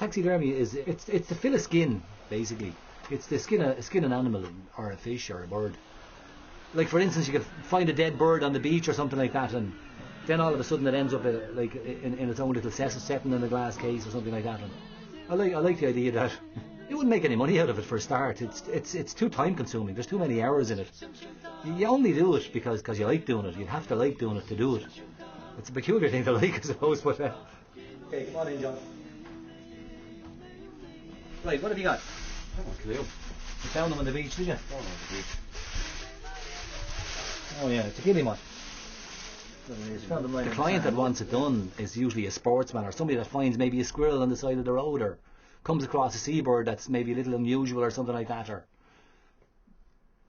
Taxidermy is it's to fill a skin basically. It's to skin an animal or a fish or a bird. Like for instance, you could find a dead bird on the beach or something like that, and then all of a sudden it ends up like in its own little setting in a glass case or something like that. And I like the idea that you wouldn't make any money out of it for a start. It's too time consuming. There's too many hours in it. You only do it because you like doing it. You'd have to like doing it to do it. It's a peculiar thing to like, I suppose. But okay, come on in, John. Right, what have you got? I don't know. You found them on the beach, did you? Found them on the beach. Oh yeah, it's a killing one. The client that wants it done is usually a sportsman or somebody that finds maybe a squirrel on the side of the road or comes across a seabird that's maybe a little unusual or something like that, or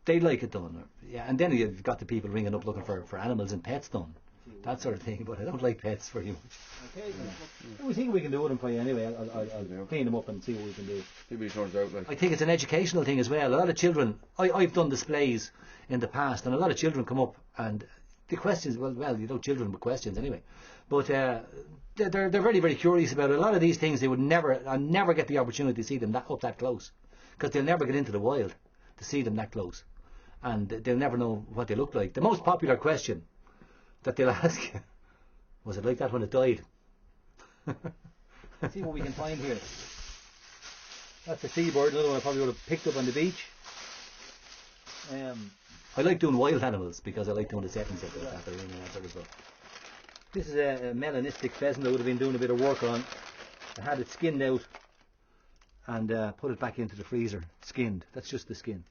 they'd like it done. Or, yeah, and then you've got the people ringing up looking for animals and pets done, that sort of thing. But I don't like pets very much. Okay, we think we can do it for you anyway. I'll clean them up and see what we can do. See what it turns out like. I think it's an educational thing as well. A lot of children, I've done displays in the past, and a lot of children come up and the questions, well, you know, children with questions anyway, but they're very, very curious about it. A lot of these things they would never get the opportunity to see them up that close, because they'll never get into the wild to see them that close, and they'll never know what they look like. The most popular question that they'll ask you, was it like that when it died? Let's see what we can find here. That's a seabird, another one I probably would have picked up on the beach. I like doing wild animals because I like doing the settings like that. They're really nice as well. This is a melanistic pheasant I would have been doing a bit of work on. I had it skinned out and put it back into the freezer, skinned. That's just the skin.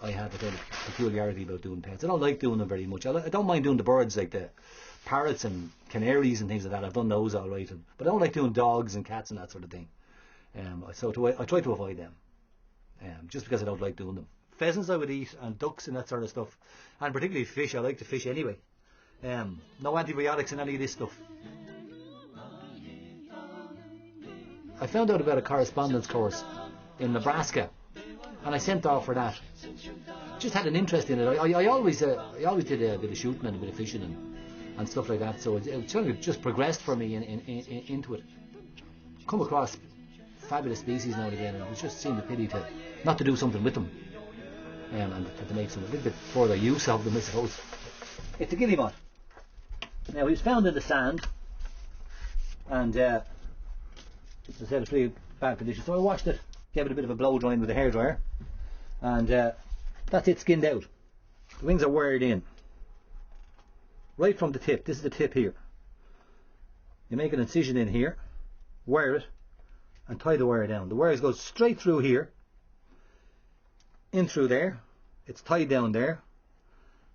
I have a kind of peculiarity about doing pets. I don't like doing them very much. I don't mind doing the birds, like the parrots and canaries and things like that. I've done those all right, but I don't like doing dogs and cats and that sort of thing. I try to avoid them, just because I don't like doing them. Pheasants I would eat, and ducks and that sort of stuff, and particularly fish. I like to fish anyway. No antibiotics and any of this stuff. I found out about a correspondence course in Nebraska, and I sent off for that. Just had an interest in it. I always did a bit of shooting and a bit of fishing and stuff like that. So it certainly just progressed for me into it. Come across fabulous species now and again, and it just seemed a pity not to do something with them. And to make some a little bit further use of them, I suppose. It's a guillemot. Now he was found in the sand, and as I said, it's pretty bad condition. So I washed it, gave it a bit of a blow drying with a hairdryer, and that's it skinned out. The wings are wired in, right from the tip. This is the tip here. You make an incision in here, wire it, and tie the wire down. The wires go straight through here, in through there, it's tied down there,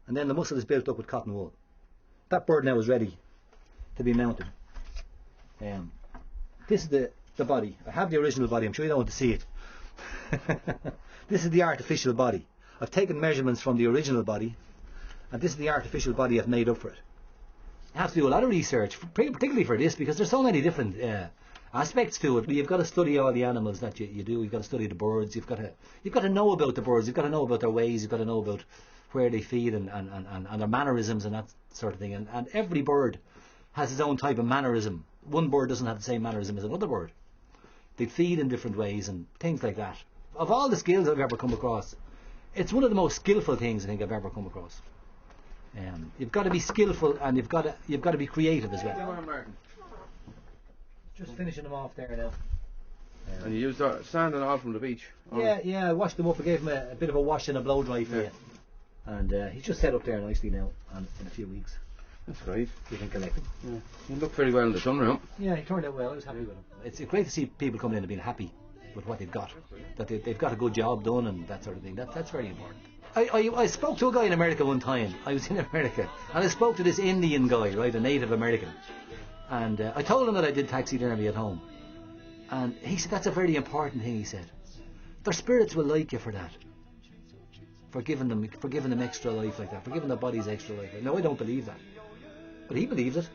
and then the muscle is built up with cotton wool. That bird now is ready to be mounted. This is the body. I have the original body. I'm sure you don't want to see it. This is the artificial body. I've taken measurements from the original body, and this is the artificial body I've made up for it. You have to do a lot of research, particularly for this, because there's so many different aspects to it. You've got to study all the animals that you do. You've got to study the birds. You've got to know about the birds. You've got to know about their ways. You've got to know about where they feed and their mannerisms and that sort of thing. And every bird has its own type of mannerism. One bird doesn't have the same mannerism as another bird. They feed in different ways and things like that. Of all the skills I've ever come across, it's one of the most skillful things I think I've ever come across. You've got to be skillful, and you've got to be creative as well. Just finishing them off there now. And you used sand and all from the beach? Yeah, I washed them up. I gave him a bit of a wash and a blow dry for you. And he's just set up there nicely now, and in a few weeks. That's great. You can collect him. Yeah. You look very well in the sunroom. Yeah, he turned out well. I was happy with him. It's great to see people coming in and being happy with what they've got. That they've got a good job done and that sort of thing. That's very important. I spoke to a guy in America one time. I was in America, and I spoke to this Indian guy, right, a Native American. And I told him that I did taxidermy at home. And he said, that's a very important thing, he said. Their spirits will like you for that. For giving them extra life like that. For giving their bodies extra life. No, I don't believe that. But he believes it.